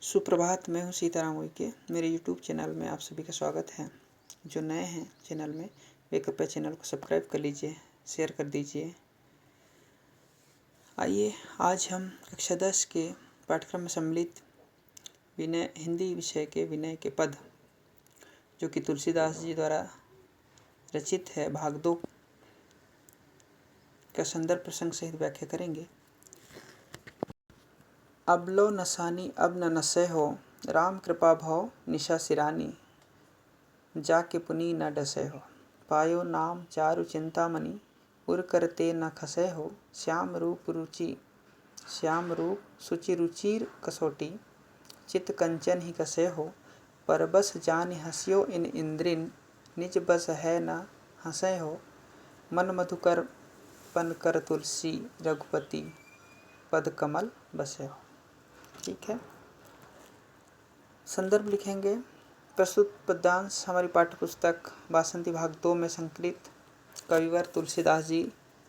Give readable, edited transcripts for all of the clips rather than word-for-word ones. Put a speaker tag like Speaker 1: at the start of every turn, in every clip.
Speaker 1: सुप्रभात। मैं हूं सीताराम उइके। मेरे YouTube चैनल में आप सभी का स्वागत है। जो नए हैं चैनल में, वे कृपया चैनल को सब्सक्राइब कर लीजिए, शेयर कर दीजिए। आइए आज हम कक्षा 10 के पाठ्यक्रम में सम्मिलित विनय हिंदी विषय के विनय के पद, जो कि तुलसीदास जी द्वारा रचित है, भाग 2 का संदर्भ प्रसंग सहित व्याख्या करेंगे। अब लो नसानी अब न नसै हो, राम कृपा भव निशा सिरानी, जाके पुनि न डसै हो। पायो नाम चारु चिंतामणि, उर करते न खसै हो। श्याम रूप सुचि रुचिर कसोटी, चित कंचन ही कसै हो। परबस जानि हंसियो इन इंद्रिन, निज बस है न हंसै हो। मन मधुकर पन कर तुलसी, रघुपति पद कमल बसै हो। ठीक है, संदर्भ लिखेंगे। प्रस्तुत पद्यांश हमारी पाठ्यपुस्तक वासंती भाग 2 में संकलित कविवर तुलसीदास जी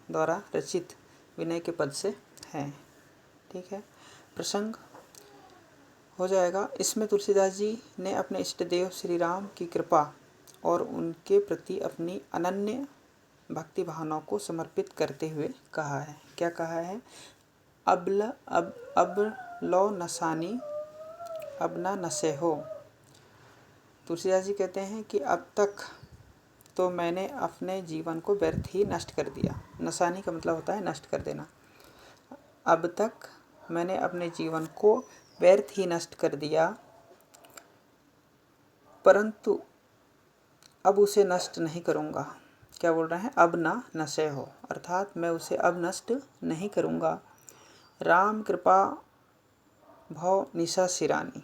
Speaker 1: द्वारा रचित विनय के पद से हैं। ठीक है, प्रसंग हो जाएगा। इसमें तुलसीदास जी ने अपने इष्ट देव श्री राम की कृपा और उनके प्रति अपनी अनन्य भक्ति भावनाओं को समर्पित करते हुए कहा है। क्या कहा है? अब लो नसानी अब ना नशे हो। तुलसीदास जी कहते हैं कि अब तक तो मैंने अपने जीवन को व्यर्थ ही नष्ट कर दिया। नसानी का मतलब होता है नष्ट कर देना। अब तक मैंने अपने जीवन को व्यर्थ ही नष्ट कर दिया, परंतु अब उसे नष्ट नहीं करूँगा। क्या बोल रहे हैं? अब ना नशे हो, अर्थात मैं उसे अब नष्ट नहीं करूँगा। राम कृपा भव निशा सिरानी।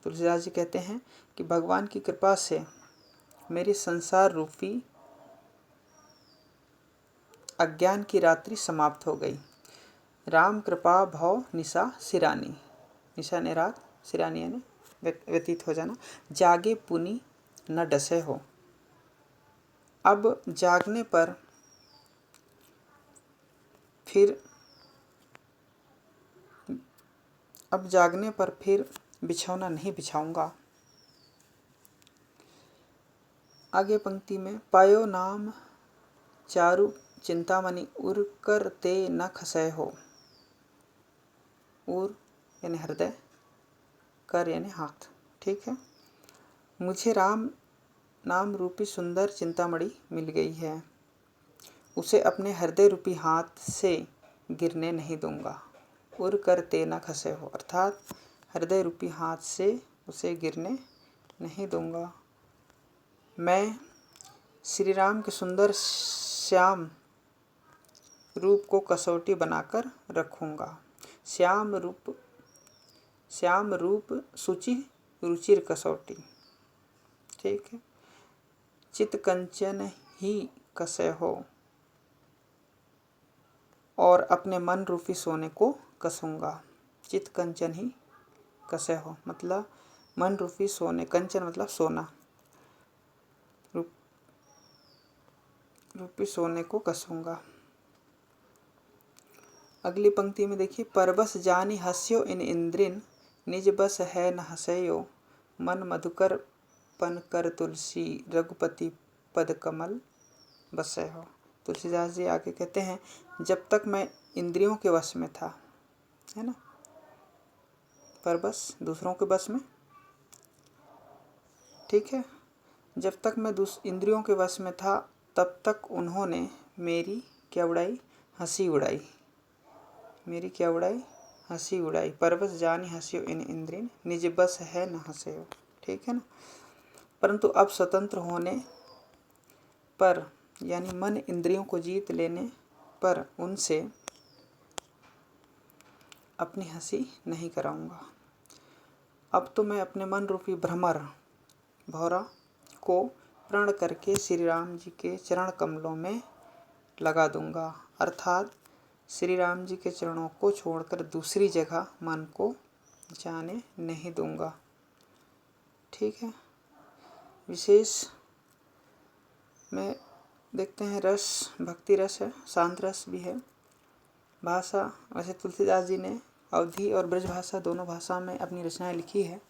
Speaker 1: तुलसीदास जी कहते हैं कि भगवान की कृपा से मेरी संसार रूपी अज्ञान की रात्रि समाप्त हो गई। राम कृपा भव निशा सिरानी, निशा ने रात, सिरानी यानी व्यतीत हो जाना। जागे पुनि न डसे हो। अब जागने पर फिर बिछौना नहीं बिछाऊंगा। आगे पंक्ति में, पायो नाम चारु चिंतामणि, उर कर ते न खसै हो। उर यानी हृदय, कर यानी हाथ। ठीक है, मुझे राम नाम रूपी सुंदर चिंतामणि मिल गई है, उसे अपने हृदय रूपी हाथ से गिरने नहीं दूंगा। उर कर ते न खसै हो, अर्थात हृदय रूपी हाथ से उसे गिरने नहीं दूंगा। मैं श्री राम के सुंदर श्याम रूप को कसौटी बनाकर रखूंगा। श्याम रूप सुचि रुचिर कसौटी। ठीक है, चित कंचन ही कसै हो, और अपने मन रूपी सोने को कसूंगा। चित कंचन ही कसै हो मतलब मन रूपी सोने, कंचन मतलब सोना, रूपी सोने को कसूंगा। अगली पंक्ति में देखिए, परबस जानी हस्यो इन इंद्रिन, निज बस है न हसयो। मन मधुकर पन कर तुलसी, रघुपति पद कमल बसै हो। तुलसीदास जी आगे कहते हैं, जब तक मैं इंद्रियों के वश में था, है ना, परबस दूसरों के बस में। ठीक है, जब तक मैं इंद्रियों के वश में था, तब तक उन्होंने मेरी क्या उड़ाई? हंसी उड़ाई। मेरी क्या उड़ाई? हंसी उड़ाई। परबस जानी हंसियो इन इंद्रिन, निज बस है न हंसयो। ठीक है ना, परंतु अब स्वतंत्र होने पर, यानी मन इंद्रियों को जीत लेने पर, उनसे अपनी हंसी नहीं कराऊंगा। अब तो मैं अपने मन रूपी भौरा को प्रण करके श्री राम जी के चरण कमलों में लगा दूंगा, अर्थात श्री राम जी के चरणों को छोड़कर दूसरी जगह मन को जाने नहीं दूंगा। ठीक है, विशेष में देखते हैं रस, भक्ति रस है, शांत रस भी है। भाषा वैसे तुलसीदास जी ने अवधी और ब्रज भाषा दोनों भाषा में अपनी रचनाएं लिखी है,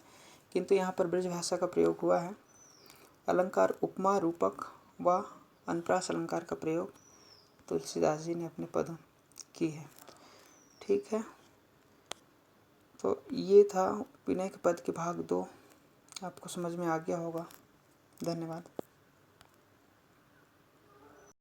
Speaker 1: किंतु यहाँ पर ब्रज भाषा का प्रयोग हुआ है। अलंकार उपमा, रूपक व अनुप्रास अलंकार का प्रयोग तुलसीदास जी ने अपने पदों की है। ठीक है, तो ये था विनय के पद के भाग 2। आपको समझ में आ गया होगा। धन्यवाद।